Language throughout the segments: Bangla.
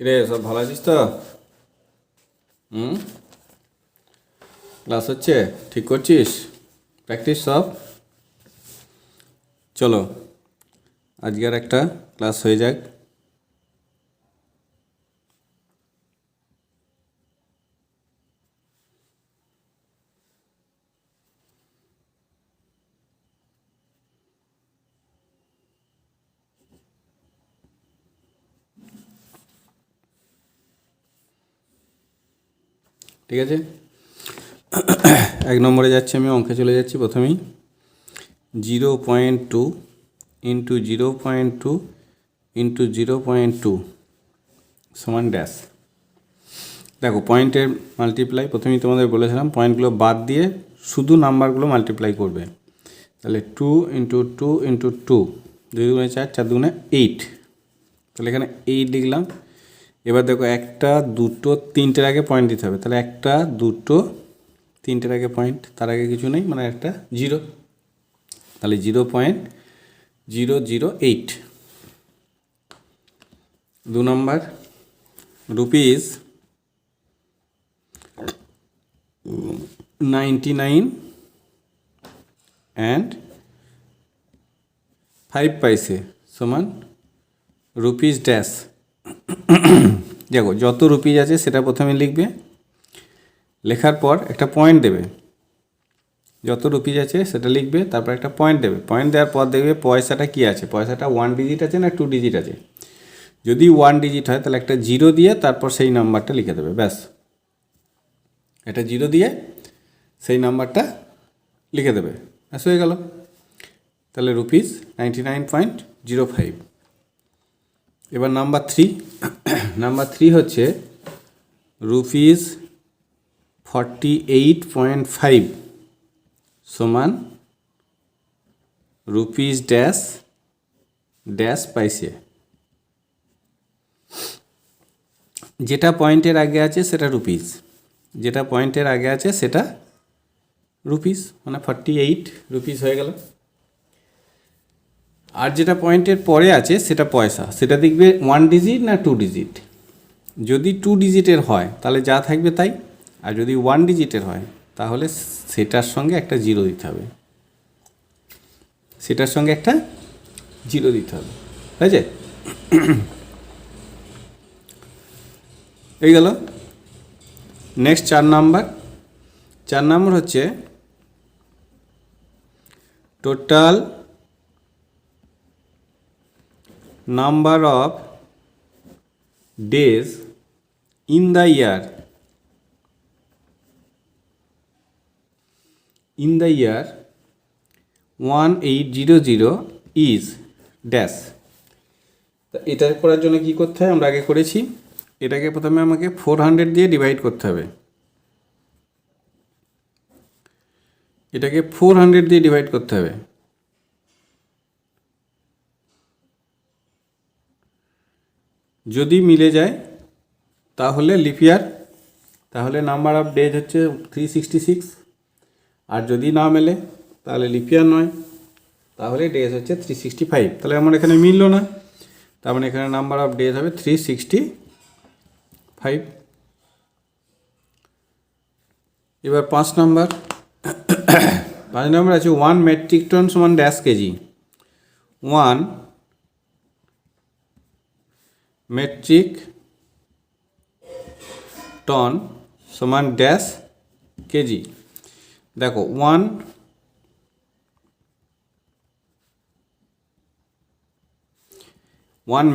কিরে সব ভালো আছিস তো? হুম, ক্লাস হচ্ছে? ঠিক করছিস? প্র্যাকটিস সব? চলো আজকের একটা ক্লাস হয়ে যাক। ঠিক আছে, 1 নম্বরে যাচ্ছি, আমি অঙ্কে চলে যাচ্ছি। প্রথমেই 0.2 ইন্টু 0.2 ইন্টু 0.2 সমান ড্যাশ। দেখো পয়েন্টের মাল্টিপ্লাই প্রথমেই তোমাদের বলেছিলাম, পয়েন্টগুলো বাদ দিয়ে শুধু নাম্বারগুলো মাল্টিপ্লাই করবে। তাহলে 2 ইন্টু 2 ইন্টু 2, 2 দুগুণে 4, 4 দুগুণে 8। তাহলে এখানে 8 লিখলাম। এবার দেখো একটা দুটো তিনটের আগে পয়েন্ট দিতে হবে। তাহলে একটা দুটো তিনটের আগে পয়েন্ট, তার আগে কিছু নেই, মানে একটা জিরো। তাহলে 0.008। 2 নম্বর, রুপিস 99 and 5 পয়সে সমান রুপিস ড্যাশ। দেখো যত রুপিস আছে সেটা প্রথমে লিখবে, লেখার পর একটা পয়েন্ট দেবে। যত রুপিস আছে সেটা লিখবে, তারপর একটা পয়েন্ট দেবে। পয়েন্ট দেওয়ার পর দেখবে পয়সাটা কি আছে, পয়সাটা 1 ডিজিট আছে না 2 ডিজিট আছে। যদি 1 ডিজিট হয় তাহলে একটা জিরো দিয়ে তারপর সেই নাম্বারটা লিখে দেবে, ব্যাস। একটা জিরো দিয়ে সেই নাম্বারটা লিখে দেবে, ব্যাস হয়ে গেল। তাহলে রুপিস 99.05। এবার নাম্বার 3। নাম্বার 3 হচ্ছে রুপিস 48.5 সমান রুপিস ড্যাশ ড্যাশ পয়সে। যেটা পয়েন্টের আগে আছে সেটা রুপিস, যেটা পয়েন্টের আগে আছে সেটা রুপিস, মানে 48 রুপিস হয়ে গেল। আর যেটা পয়েন্টের পরে আছে সেটা পয়সা, সেটা দেখবে 1 ডিজিট না 2 ডিজিট। যদি 2 ডিজিটের হয় তাহলে যা থাকবে তাই, আর যদি 1 ডিজিটের হয় তাহলে সেটার সঙ্গে একটা জিরো দিতে হবে, সেটার সঙ্গে একটা জিরো দিতে হবে, হয়েছে? এই গেল। Next 4 number. 4 নাম্বার হচ্ছে total number of days in the year 1800 is dash. তা এটা করার জন্য কি করতে হয়, আমরা আগে করেছি। এটাকে প্রথমে আমাকে 400 দিয়ে ডিভাইড করতে হবে। এটাকে 400 দিয়ে ডিভাইড করতে হবে। যদি মিলে যায় তাহলে লিপ ইয়ার, তাহলে নাম্বার অফ ডেজ হচ্ছে 366। আর যদি না মেলে তাহলে লিপ ইয়ার নয়, তাহলে ডেজ হচ্ছে 365। তাহলে আমার এখানে মিললো না, তার মানে এখানে নাম্বার অফ ডেজ হবে 365। এবার 5 নাম্বার। 5 নাম্বার আছে 1 মেট্রিক টন সমান ড্যাশ কেজি। 1 মেট্রিক টন সমান ড্যাশ কেজি। দেখো 1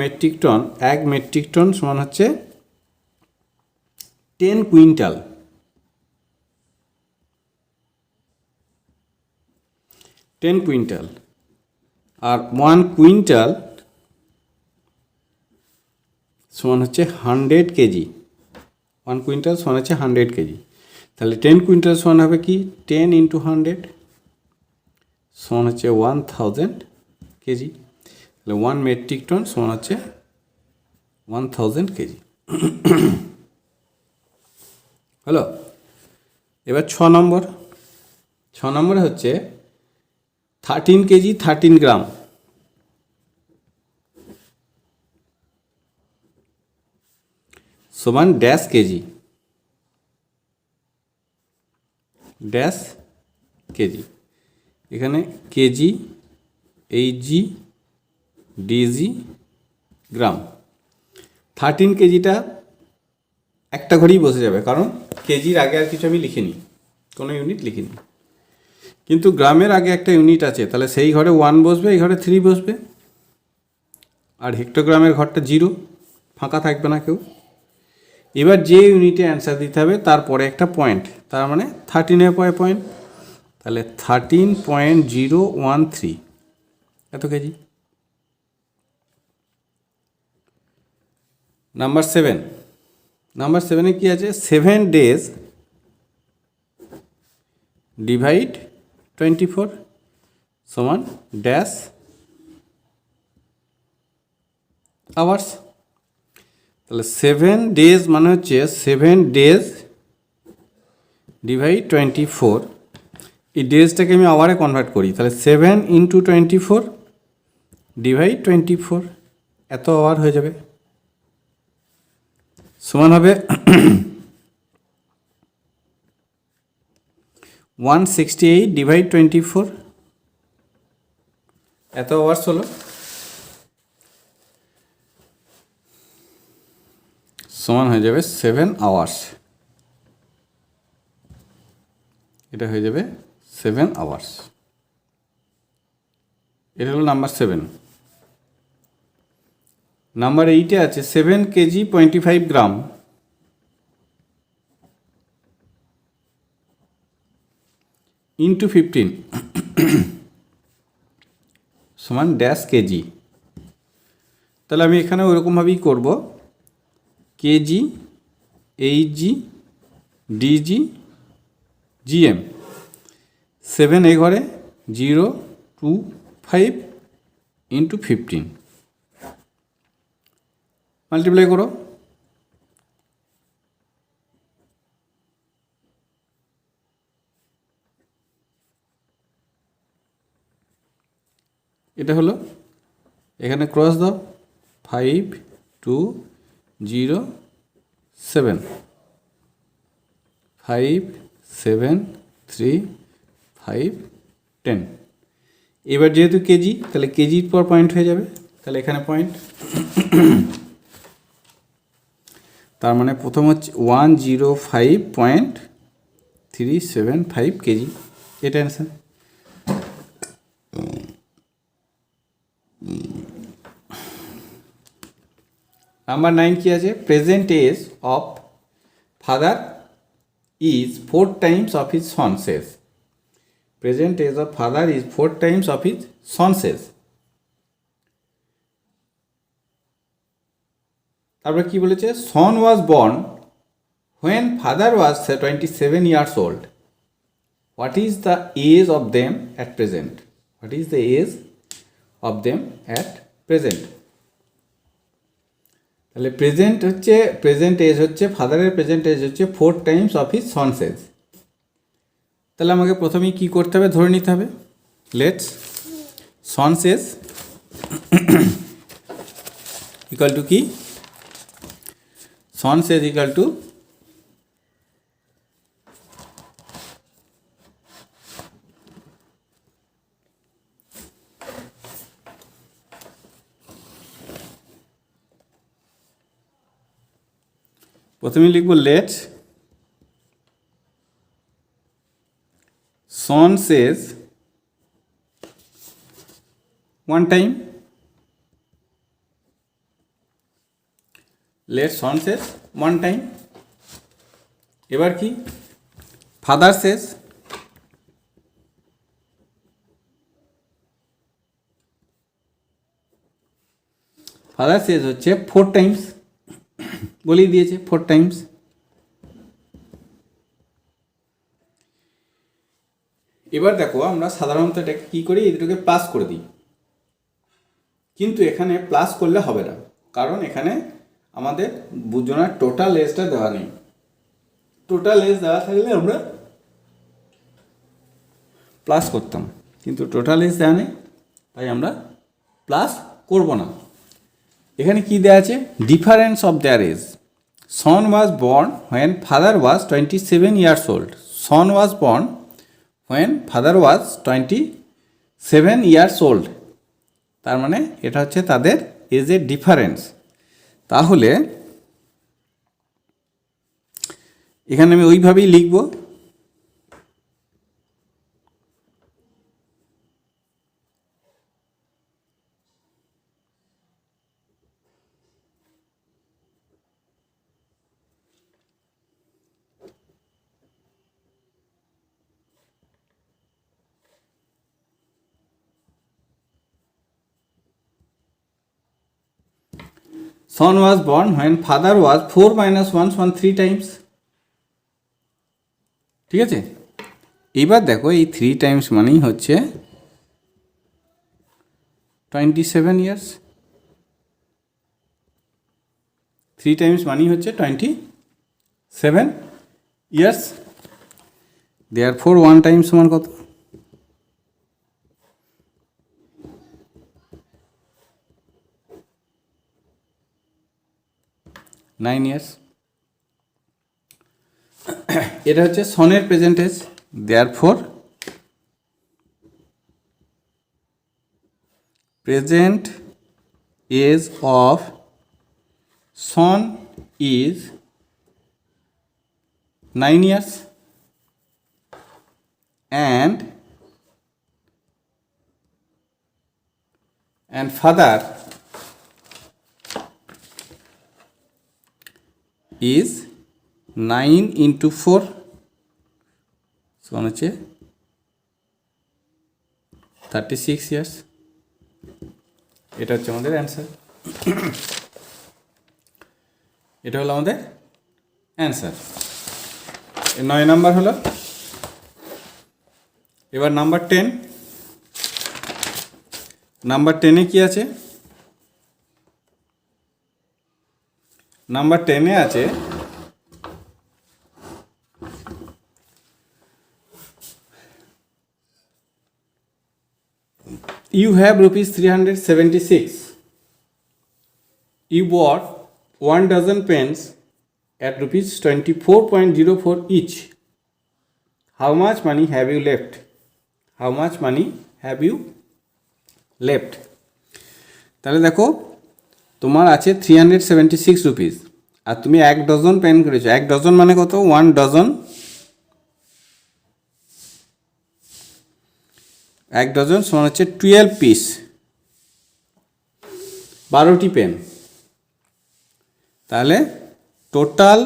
মেট্রিক টন, 1 মেট্রিক টন সমান হচ্ছে 10 কুইন্টাল। 10 কুইন্টাল। আর 1 কুইন্টাল সমান হচ্ছে 100 কেজি। 1 কুইন্টাল সমান হচ্ছে 100 কেজি। তাহলে 10 কুইন্টাল সমান হবে কি, 10 ইন্টু 100 সমান হচ্ছে 1000 কেজি। তাহলে 1 মেট্রিক টন সমান হচ্ছে 1000 কেজি। হলো। এবার 6 নম্বর। 6 নম্বরে হচ্ছে 13 কেজি 13 গ্রাম। সমান ড্যাশ কেজি, ড্যাশ কেজি। এখানে কেজি, এইচজি, ডিজি, গ্রাম। 13 কেজিটা একটা ঘরেই বসে যাবে, কারণ কেজির আগে আর কিছু আমি লিখিনি, কোনো ইউনিট লিখিনি। কিন্তু গ্রামের আগে একটা ইউনিট আছে, তাহলে সেই ঘরে 1 বসবে, এই ঘরে 3 বসবে। আর হেক্টোগ্রামের ঘরটা 0, ফাঁকা থাকবে না কেউ। এবার যে ইউনিটে অ্যান্সার দিতে হবে তারপরে একটা পয়েন্ট, তার মানে 13 পয়েন্ট, তাহলে 13.013 এত কেজি। নাম্বার 7, নাম্বার 7-এ কী আছে? 7 days ডিভাইড 24 সমান ড্যাশ আওয়ার্স। তাহলে 7 days মানে হচ্ছে 7 days ডিভাইড 24। এই ডেজটাকে আমি আওয়ারে কনভার্ট করি, তাহলে 7 × 24 ডিভাইড 24, এত আওয়ার হয়ে যাবে। সমান হবে 168 ডিভাইড 24, এত আওয়ার্স হলো। সমান হয়ে যাবে 7 আওয়ার্স, এটা হয়ে যাবে 7 আওয়ার্স। এটা হলো নাম্বার 7। নাম্বার 8-এ আছে 7 কেজি 25 গ্রাম ইন্টু 15 সমান ড্যাশ কেজি। তাহলে আমি এখানে ওরকমভাবেই করব, কেজি, এইচজি, ডিজি, জিএম। 7 এই ঘরে 025 ইন্টু 15 মাল্টিপ্লাই করো। এটা হলো, এখানে ক্রস দাও, 5 2 0 7 5 7 3 5 10। এবার যেহেতু কেজি, তাহলে কেজির পর পয়েন্ট হয়ে যাবে, তাহলে এখানে পয়েন্ট। তার মানে প্রথম হচ্ছে 105.375 কেজি, এটা অ্যান্সার। নাম্বার 9 কি আছে? Present age of father is 4 times of his son's age. Present age of father is 4 times of his son's age. তারপরে কি বলেছে? son was born when father was 27 years old. What is the age of them at present? What is the age of them at present? তাহলে প্রেজেন্ট হচ্ছে, প্রেজেন্ট এজ হচ্ছে ফাদারের প্রেজেন্ট এজ হচ্ছে 4 times of his son's age. তাহলে আমাকে প্রথমেই কী করতে হবে? ধরে নিতে হবে। Let's son's age equal to কি? son's age ইকুয়াল টু প্রথমে লিখব let son's age 1 time, let son's age 1 time। এবার কি? ফাদার's age, ফাদার's age হচ্ছে 4 times, বলেই দিয়েছে 4 times। এবার দেখো, আমরা সাধারণত এটাকে কী করি? এই দুটোকে প্লাস করে দিই, কিন্তু এখানে প্লাস করলে হবে না, কারণ এখানে আমাদের বুঝোনার টোটাল এজটা দেওয়া নেই। টোটাল এজ দেওয়া থাকলে আমরা প্লাস করতাম, কিন্তু টোটাল এজ দেওয়া নেই, তাই আমরা প্লাস করব না। এখানে কি দেওয়া আছে? Difference of their age. Son was born when father was 27 years old. Son was born when father was 27 years old. তার মানে এটা হচ্ছে তাদের এজের ডিফারেন্স। তাহলে এখানে আমি ওইভাবেই লিখব। Son was born when father was 4 minus 1 সমান 3 টাইমস। ঠিক আছে, এবার দেখো এই 3 টাইমস মানেই হচ্ছে 27 ইয়ার্স। 3 টাইমস মানেই হচ্ছে 27 ইয়ার্স। দেয়ারফর 1 টাইমস সমান কত? 9 ইয়ার্স। এটা হচ্ছে সনের present age. Therefore present age of son is 9 years and father is 9 into 4 সমান হচ্ছে 36 years। এটা হচ্ছে আমাদের অ্যান্সার। এটা হলো আমাদের অ্যান্সার। 9 নাম্বার হলো। এবার নাম্বার 10। নাম্বার 10-এ কি আছে? নাম্বার 10-এ আছে you have rupees 376. You bought 1 dozen pens at rupees 24.04 each. How much money have you left? How much money have you left? তাহলে দেখো তোমার আছে 376 রুপিস আর তুমি 1 ডজন পেন করেছো। 1 ডজন মানে কত? 1 ডজন। 1 ডজন সমান হচ্ছে 12 পিস, 12টি পেন। তাহলে total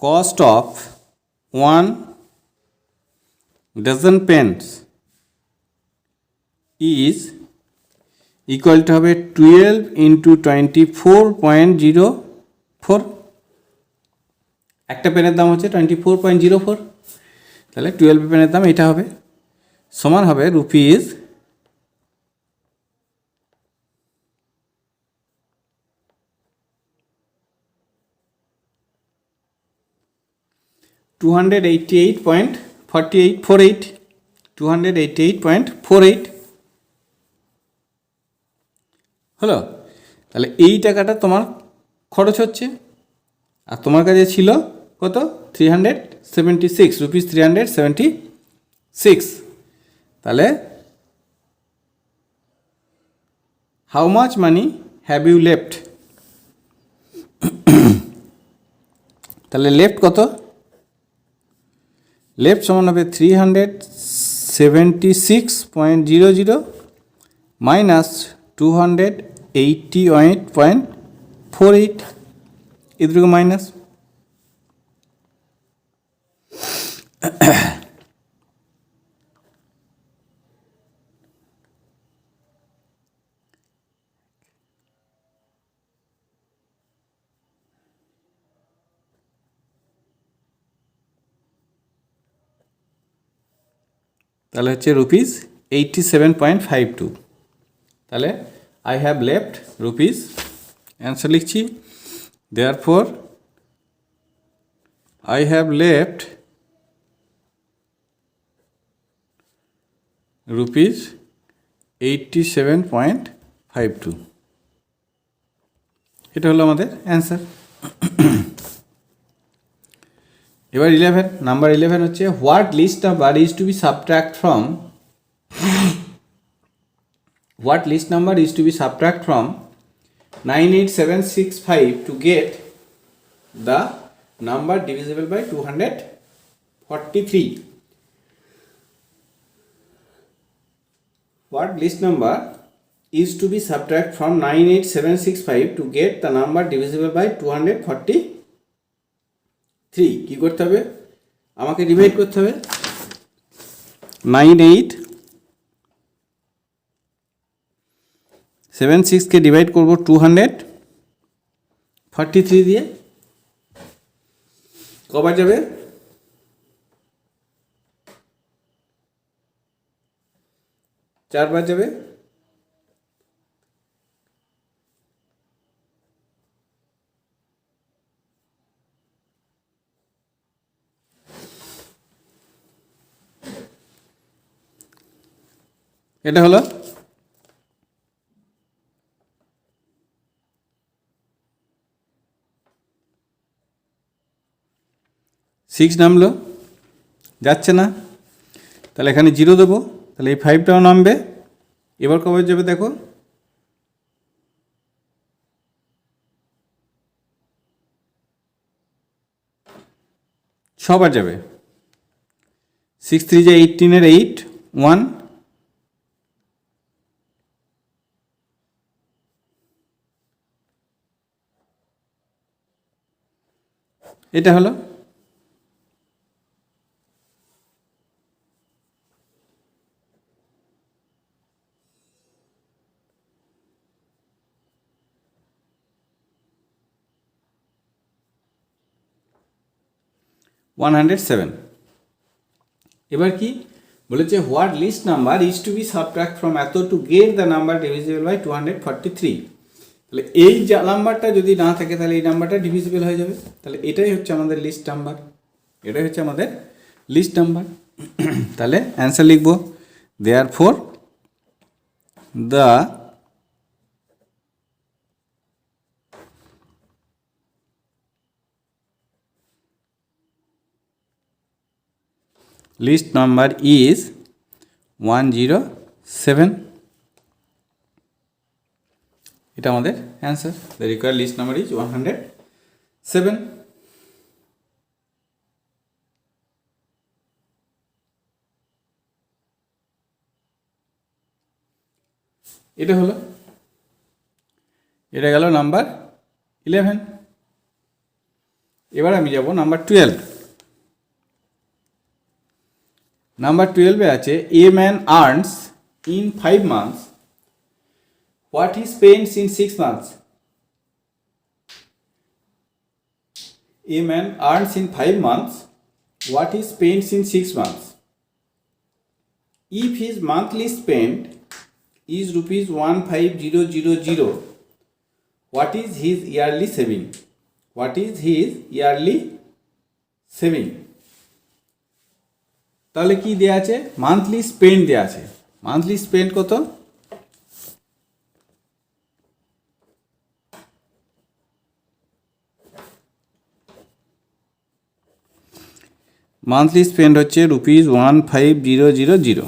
cost of 1 dozen pens is equal to হবে 12 into 24.04। একটা পেনের দাম হচ্ছে 24.04। তাহলে 12 পেনের দাম এটা হবে, সমান হবে রুপিস 288.48 288.48 হলো। তাহলে এই টাকাটা তোমার খরচ হচ্ছে আর তোমার কাছে ছিল কত? 376 রুপিস 376। তাহলে how much money have you left? তাহলে লেফট কত? লেফট সমান হবে 376.00 মাইনাস 288.48 এদিকে মাইনাস। তাহলে হচ্ছে রুপিস 87.52। তাহলে I have left rupees, answer লিখছি। Therefore I have left rupees 87.52। এটা হলো আমাদের অ্যান্সার। এবার 11, নাম্বার 11 হচ্ছে what least number is to be subtract from, what list number is to be subtract from 98765 to get the number divisible by 243. What list number is to be subtract from 98765 to get the number divisible by 243? কি করতে হবে? আমাকে ডিভাইড করতে হবে 9876 কে ডিভাইড করব 243 দিয়ে। কবার যাবে? 4 বার যাবে। এটা হলো 6 নামলো, যাচ্ছে না, তাহলে এখানে 0 দেবো, তাহলে এই 5টাও নামবে। এবার কবে যাবে দেখো, 6 বার যাবে। 6 3 যা 18 এর 8 1, এটা হলো। ওয়ান 107। এবার কি বলেছে, what least number is to be subtract from এত to get the number divisible by 243। তাহলে এই যা নাম্বারটা যদি না থাকে তাহলে এই নাম্বারটা ডিভিজিবল হয়ে যাবে। তাহলে এটাই হচ্ছে আমাদের লিস্ট নাম্বার, এটাই হচ্ছে আমাদের লিস্ট নাম্বার। তাহলে অ্যান্সার লিখব, therefore the least number is 107। এটা আমাদের answer. The required least number is 107। এটা হলো, এটা গেল নাম্বার 11। এবার আমি যাব নাম্বার 12। নাম্বার 12-এ আছে, a man earns in 5 months what he spends in 6 months. A man earns in 5 months what he spends in 6 months. If his monthly spend is rupees 15000, what is his yearly saving? What is his yearly saving? তাহলে কি দেয়া আছে? মান্থলি স্পেন্ড দেয়া আছে। মান্থলি স্পেন্ড কত? মান্থলি স্পেন্ড হচ্ছে রুপিস 15000।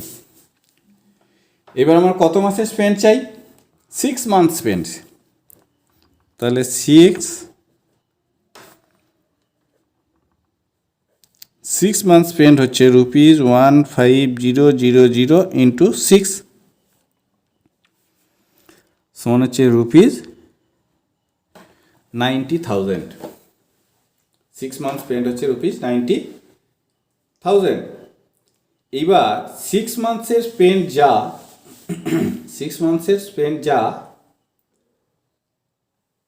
এবার আমার কত মাসের স্পেন্ড চাই? 6 মান্থ স্পেন্ড। তাহলে 6 মান্থ স্পেন্ড হচ্ছে রুপিস 15000 ইন্টু 6 সমান হচ্ছে রুপিস 90,000। 6 মান্থ স্পেন্ড হচ্ছে রুপিস 90,000। এইবার 6 মান্থসের স্পেন্ড যা 6 মান্থসের স্পেন্ড যা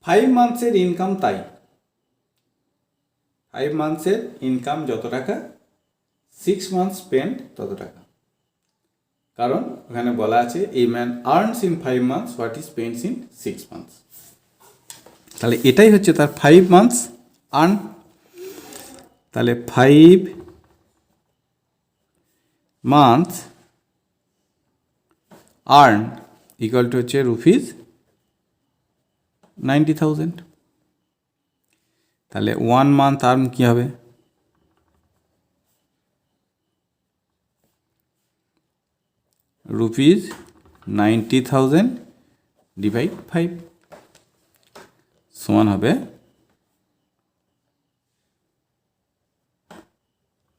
5 মান্থসের ইনকাম তাই। 5 মান্থসের ইনকাম যত টাকা, 6 মান্থ স্পেন্ড তত টাকা। কারণ ওখানে বলা আছে, a man earns in 5 months what E spends in 6 months। তাহলে এটাই হচ্ছে তার 5 months আর্ন। তাহলে 5 months আর্ন ইকুয়াল টু হচ্ছে রুপিস 90,000। তাহলে 1 মান্থ আর্ন কী হবে? রুপিস 90,000 ডিভাইড 5 সমান হবে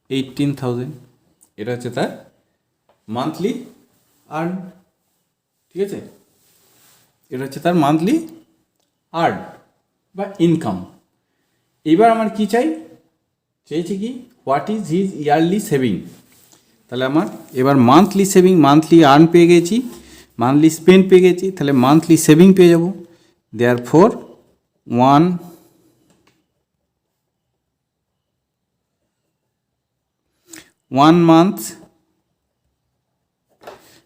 18,000। এটা হচ্ছে তার মান্থলি আর্ন। ঠিক আছে, এটা হচ্ছে তার মান্থলি আর্ন বা ইনকাম। এবার আমার কি চাই, চেয়েছি কি what is his yearly saving. তাহলে আমার এবার মান্থলি সেভিং, মান্থলি আর্ন পেয়ে গেছি, মান্থলি স্পেন্ড পেয়ে গেছি, তাহলে মান্থলি সেভিং পেয়ে যাব। Therefore 1 month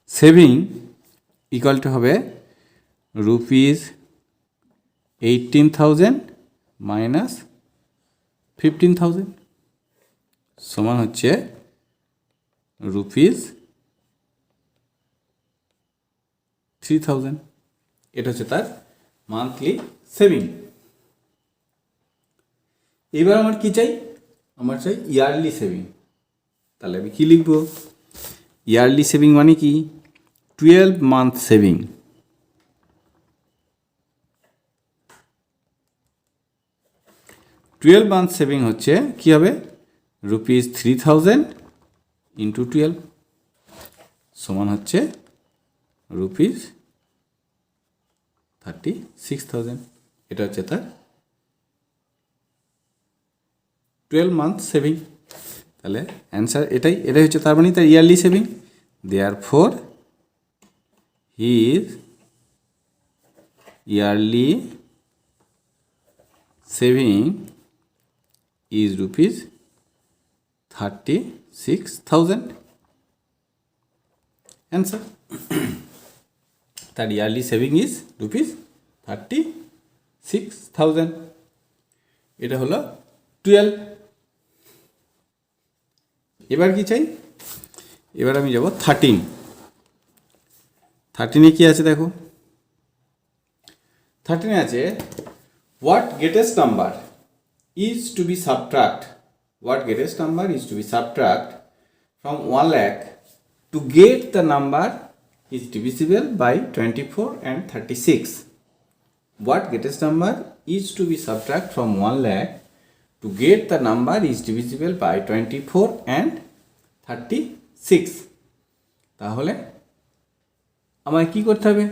saving equal to হবে রুপিস 18,000 মাইনাস 15,000 সমান হচ্ছে রুপিস 3,000। এটা হচ্ছে তার মান্থলি সেভিং। এবার আমার কি চাই, আমার চাই ইয়ারলি সেভিং। তাহলে আমি কী লিখব, ইয়ারলি সেভিং মানে কি 12 month saving. Twelve month saving হচ্ছে কী হবে, রুপিস 3,000 ইন্টু 12 সমান হচ্ছে রুপিস 36,000। এটা হচ্ছে তার 12 মান্থ সেভিং। তাহলে অ্যান্সার এটাই হচ্ছে তার মানে তার yearly saving. Therefore his yearly saving is rupees 36,000 answer। তার ইয়ারলি সেভিং ইজ রুপিস 36,000। এটা হলো 12। এবার কি চাই, এবার আমি যাব 13। 13-এ কি আছে দেখো, 13-এ আছে what greatest number is to be subtract, what greatest number is to be subtract from 1 lakh to get the number is divisible by 24 and 36. What greatest number is to be subtract from 1 lakh to get the number is divisible by 24 and 36. তাহলে আমায় কি করতে হবে,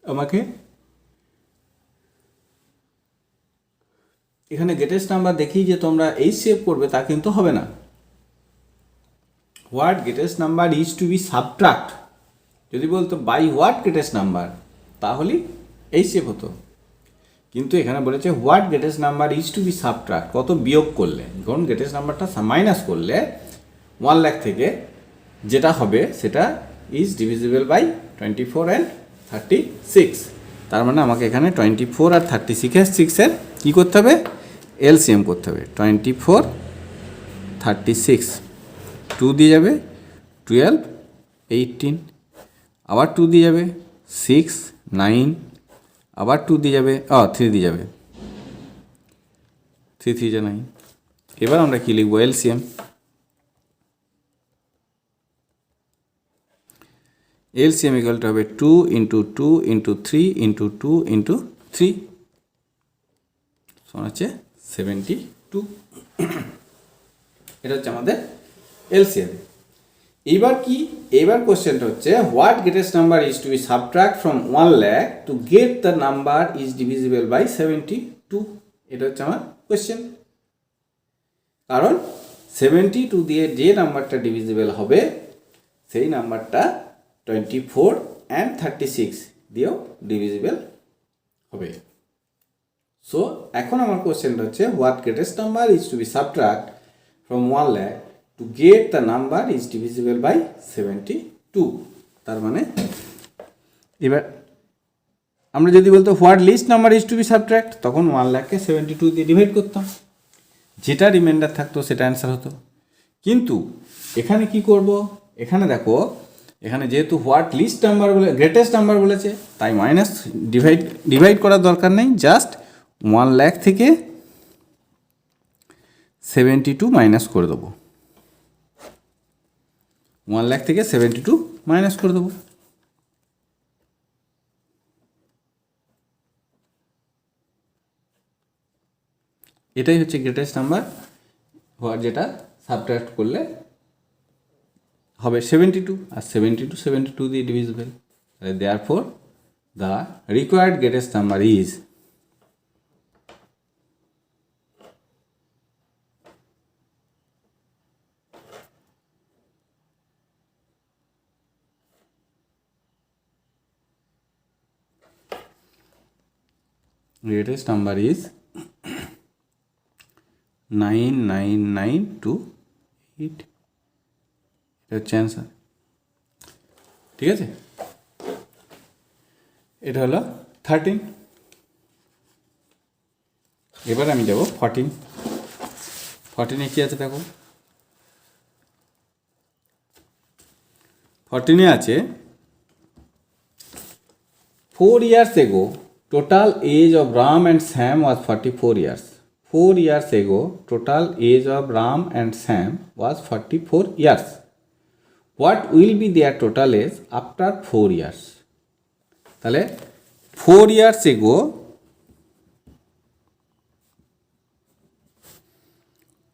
আমাকে এখানে গ্রেটেস্ট নাম্বার দেখি যে তোমরা এই সেভ করবে তা কিন্তু হবে না। What greatest number is to be subtract, যদি বলতো বাই হোয়াট গ্রেটেস্ট নাম্বার তাহলে এই সেভ হতো, কিন্তু এখানে বলেছে what greatest number is to be subtract, কত বিয়োগ করলে, ধরুন গ্রেটেস্ট নাম্বারটা মাইনাস করলে 1 লাখ থেকে যেটা হবে সেটা ইজ ডিভিজিবল বাই 24 অ্যান্ড 36। তার মানে আমাকে এখানে 24 আর 36-এর কী করতে হবে, এলসিএম করতে হবে। 24 36 2 দিয়ে যাবে 12 18, আবার 2 দিয়ে যাবে 6 9, আবার 2 দিয়ে যাবে 3 দিয়ে যাবে 3 3 যা 9। এবার আমরা কি লিখব, এলসিএম। এলসিএম ইকুয়াল টু হবে 2 ইন্টু 2 ইন্টু 3 ইন্টু 2 ইন্টু 3 সমান হচ্ছে 72। এটা হচ্ছে আমাদের এলসিএম। এইবার কি, এবার কোশ্চেনটা হচ্ছে what greatest number is to be subtract from 1 lakh to get the number is divisible by 72। এটা হচ্ছে আমার কোশ্চেন। কারণ 72 দিয়ে যে নাম্বারটা ডিভিজিবল হবে সেই নাম্বারটা 24 অ্যান্ড 36 দিয়েও ডিভিজিবল হবে। সো এখন আমার কোশ্চেনটা হচ্ছে what greatest number is to be subtract from 1 lakh to get the number is divisible by 72। তার মানে এবার আমরা যদি বলতো what least number is to be subtract, তখন 1 লাখকে 72 দিয়ে ডিভাইড করতাম, যেটা রিমাইন্ডার থাকতো সেটা অ্যান্সার হতো। কিন্তু এখানে কি করব, এখানে দেখো এখানে যেহেতু হোয়াট লিস্ট নাম্বার বলে গ্রেটেস্ট নাম্বার বলেছে, তাই মাইনাস ডিভাইড করার দরকার নেই, জাস্ট 1,00,000 থেকে 72 মাইনাস করে দেবো। 1,00,000 থেকে 72 মাইনাস করে দেবো। এটাই হচ্ছে গ্রেটেস্ট নাম্বার, যেটা সাবট্রাক্ট করলে হবে 72, আর 72 দিয়ে divisible. Therefore the required greatest number is greatest number is 99928, এটা হচ্ছে অ্যান্সার। ঠিক আছে, এটা হলো 13। এবার আমি যাব 14। 14-এ কী আছে দেখো। 14-এ আছে 4 years ago total age of Ram and Sam was 44 years. 4 years ago total age of Ram and Sam was 44 years. What will be their total age after 4 years? তাহলে 4 years ago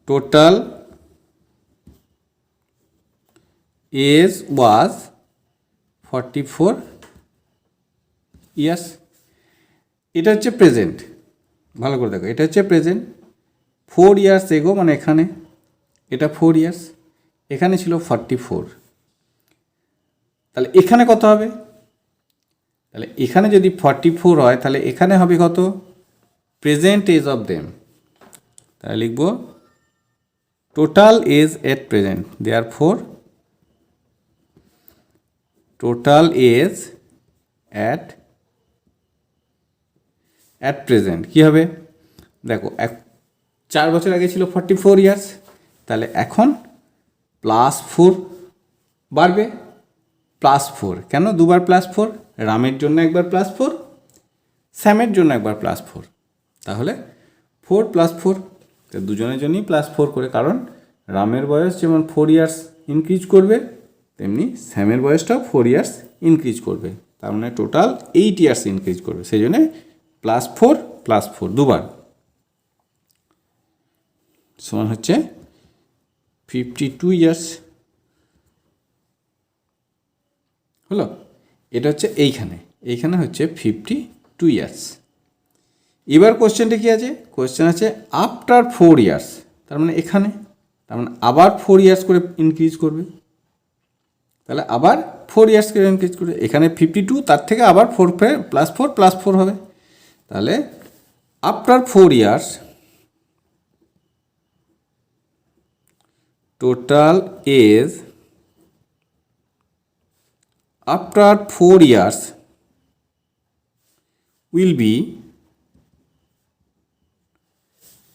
total age was 44 years. এটা হচ্ছে প্রেজেন্ট, ভালো করে দেখো, এটা হচ্ছে প্রেজেন্ট। 4 years এগো মানে এখানে এটা 4 years, এখানে ছিল 44, তাহলে এখানে কত হবে? তাহলে এখানে যদি 44 হয় তাহলে এখানে হবে কত? Present age of them. তাহলে লিখব total age at present, therefore total age at present কী হবে? দেখো 4 বছর আগে ছিল 44 ইয়ার্স, তাহলে এখন +4 বাড়বে। +4 কেন? দুবার +4, রামের জন্য একবার +4, স্যামের জন্য একবার +4, তাহলে 4 + 4, দুজনের জন্যই +4 করে, কারণ রামের বয়স যেমন 4 ইয়ার্স ইনক্রিজ করবে তেমনি স্যামের বয়সটাও 4 ইয়ার্স ইনক্রিজ করবে, তার মানে টোটাল 8 ইয়ার্স ইনক্রিজ করবে, সেই জন্যে +4 + 4 দুবার সমান হচ্ছে 52 ইয়ার্স হলো। এটা হচ্ছে এইখানে হচ্ছে 52 ইয়ার্স। এবার কোশ্চেনটা কী আছে? কোশ্চেন আছে আফটার 4 ইয়ার্স, তার মানে এখানে, তার মানে আবার 4 ইয়ার্স করে ইনক্রিজ করবে, তাহলে আবার 4 ইয়ার্স করে ইনক্রিজ করবে। এখানে 52, তার থেকে আবার 4 +4 হবে, তাহলে after 4 years total age after 4 years will be,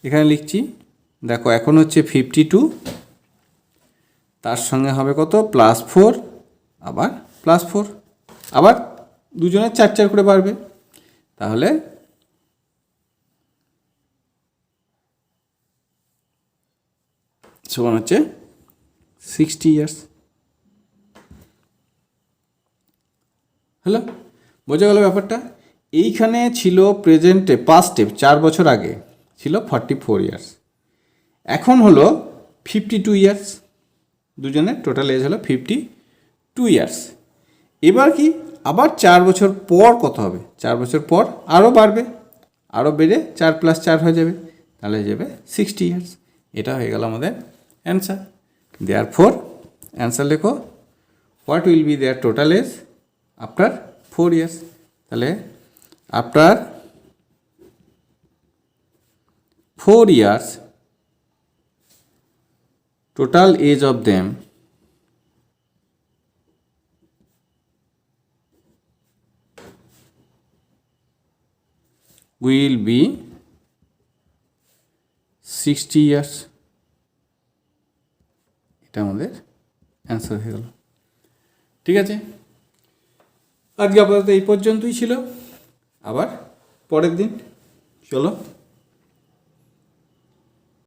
এখানে লিখছি দেখো, এখন হচ্ছে 52, তার সঙ্গে হবে কত? +4, আবার +4, আবার দুজনের 4 করে বাড়বে, তাহলে সমান হচ্ছে 60 ইয়ার্স। হলো, বোঝা গেল ব্যাপারটা? এইখানে ছিল প্রেজেন্টে, পাস্টে 4 বছর আগে ছিল 44 ইয়ার্স, এখন হলো 52 ইয়ার্স, দুজনের টোটাল এজ হলো 52 ইয়ার্স। এবার কি আবার 4 বছর পর কত হবে? 4 বছর পর আরও বাড়বে, আরও বেড়ে 4 + 4 হয়ে যাবে, তাহলে হয়ে যাবে 60 ইয়ার্স। এটা হয়ে গেল আমাদের অ্যান্সার। দেয়ারফর অ্যান্সার লেখো, what will be their total age after 4 years. তাহলে after 4 years total age of them will be 60 years. এটা আমাদের অ্যান্সার হয়ে গেল। ঠিক আছে, আজকে আপাতত এই পর্যন্তই ছিল, আবার পরের দিন চলো